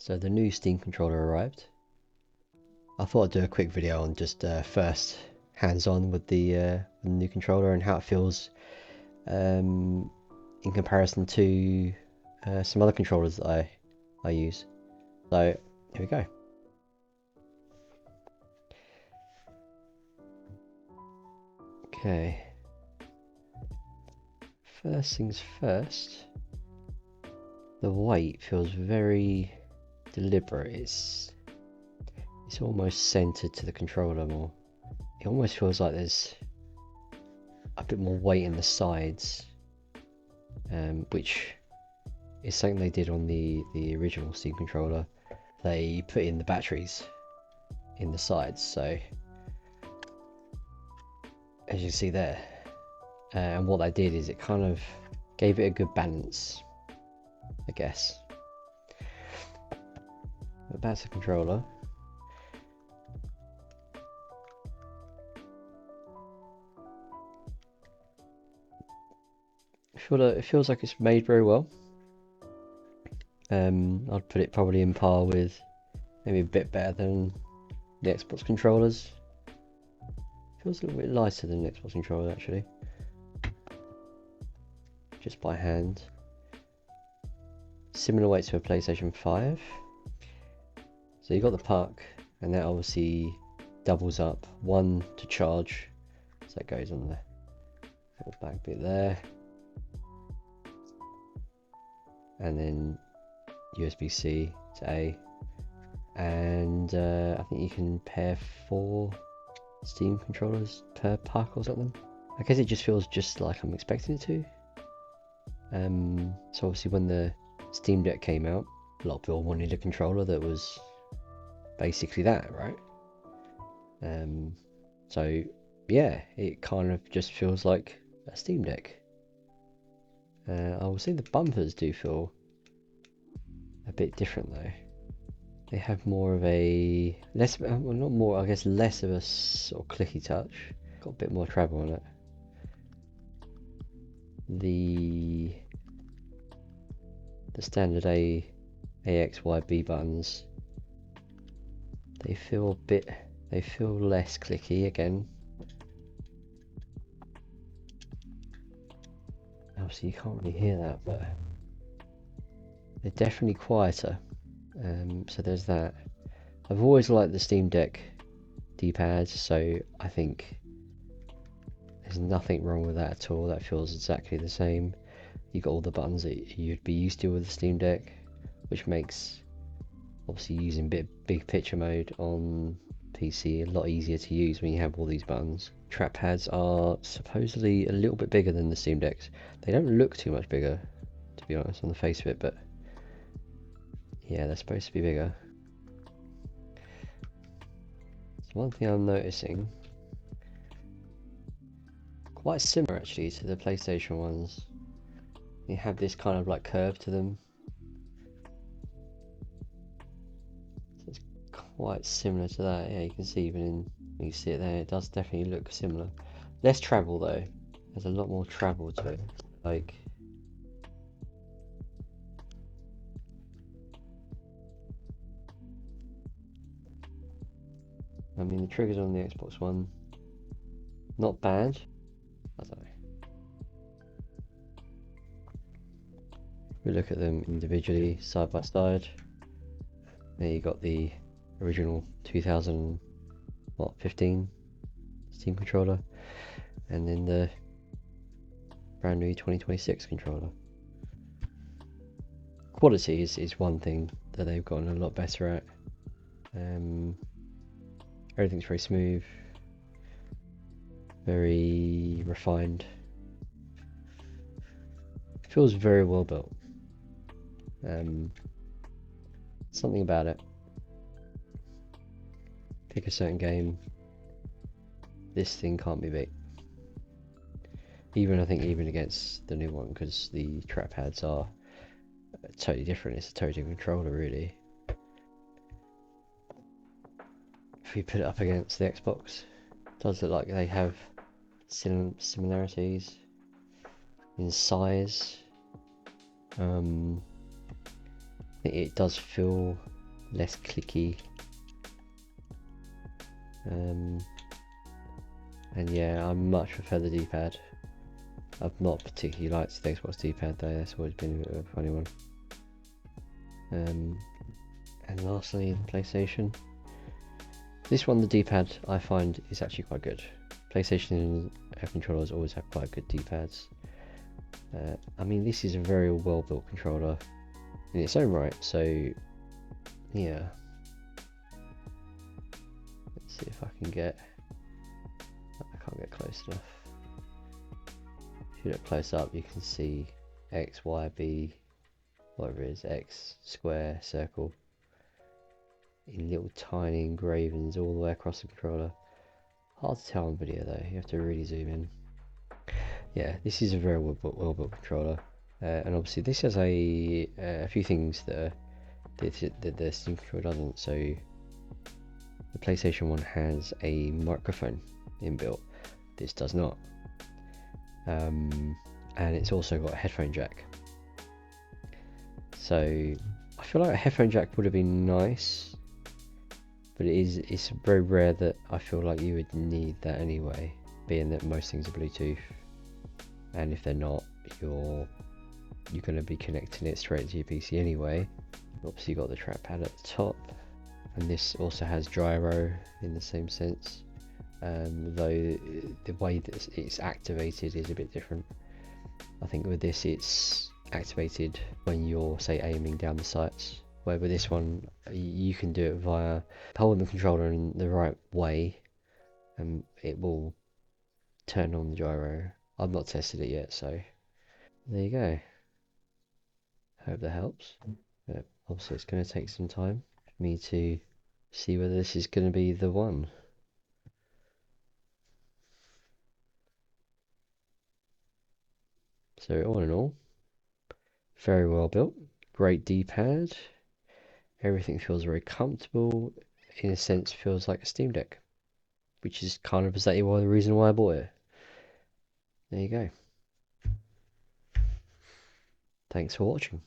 So the new Steam controller arrived. I thought I'd do a quick video on just first hands-on with the new controller and how it feels in comparison to some other controllers that I use. So here we go. Okay. First things first. The weight feels very deliberate. It's almost centered to the controller more. It almost feels like there's a bit more weight in the sides, which is something they did on the original Steam controller. They put in the batteries in the sides, so as you can see there, and what they did is it kind of gave it a good balance, I guess. But back to the controller. It feels like it's made very well. I'd put it probably in par with, maybe a bit better than the Xbox controllers. Feels a little bit lighter than the Xbox controller actually, just by hand. Similar weight to a PlayStation 5. So you got the puck, and that obviously doubles up. One to charge, so it goes on the little back bit there, and then USB-C to A, and I think you can pair 4 Steam controllers per puck or something. I guess it just feels just like I'm expecting it to. So obviously when the Steam Deck came out, a lot of people wanted a controller that was basically that, right? So yeah, it kind of just feels like a Steam Deck. I will say the bumpers do feel a bit different though. They have more of a less, well, not more, I guess less of a sort of clicky touch. Got a bit more treble on it. The standard A, X, Y, B buttons, they feel less clicky again. Obviously you can't really hear that, but they're definitely quieter. So there's that. I've always liked the Steam Deck D-pads, so I think there's nothing wrong with that at all. That feels exactly the same. You got all the buttons that you'd be used to with the Steam Deck, which makes obviously using big picture mode on PC a lot easier to use when you have all these buttons. Trackpads are supposedly a little bit bigger than the Steam Decks. They don't look too much bigger, to be honest, on the face of it, but yeah, they're supposed to be bigger. So one thing I'm noticing, quite similar actually to the PlayStation ones, they have this kind of like curve to them. So it's quite similar to that. Yeah, you can see even when you see it there, it does definitely look similar. Less travel though. There's a lot more travel to it. Like, I mean, the triggers on the Xbox One, not bad. I don't know. We look at them individually, side by side. There you got the original 2015 Steam controller, and then the brand new 2026 controller. Quality is one thing that they've gotten a lot better at. Everything's very smooth, very refined. It feels very well built. Something about it. Pick a certain game, this thing can't be beat. I think even against the new one, because the trackpads are totally different. It's a totally different controller, really. If we put it up against the Xbox, it does look like they have similarities in size. I think it does feel less clicky. And yeah, I much prefer the D-pad. I've not particularly liked the Xbox D-pad though, that's always been a bit of a funny one. And lastly, the PlayStation. This one, the D-pad, I find is actually quite good. PlayStation controllers always have quite good D-pads. I mean, this is a very well-built controller in its own right, so yeah. Let's see if I can get... I can't get close enough. If you look close up, you can see X, Y, B, whatever it is, X, square, circle, in little tiny engravings all the way across the controller. Hard to tell on video though, you have to really zoom in. Yeah, this is a very well built controller, and obviously this has a few things that the Steam controller doesn't. So the PlayStation 1 has a microphone inbuilt, this does not, and it's also got a headphone jack. So I feel like a headphone jack would have been nice, but it's very rare that I feel like you would need that anyway, being that most things are Bluetooth, and if they're not, you're going to be connecting it straight to your PC anyway. Obviously, you've got the trackpad at the top, and this also has gyro in the same sense, though the way that it's activated is a bit different. I think with this, it's activated when you're, say, aiming down the sights, where with this one, you can do it via holding the controller in the right way, and it will turn on the gyro. I've not tested it yet, so there you go. Hope that helps. But obviously, it's going to take some time for me to see whether this is going to be the one. So all in all, very well built, great D-pad, everything feels very comfortable, in a sense feels like a Steam Deck, which is kind of exactly the reason why I bought it. There you go. Thanks for watching.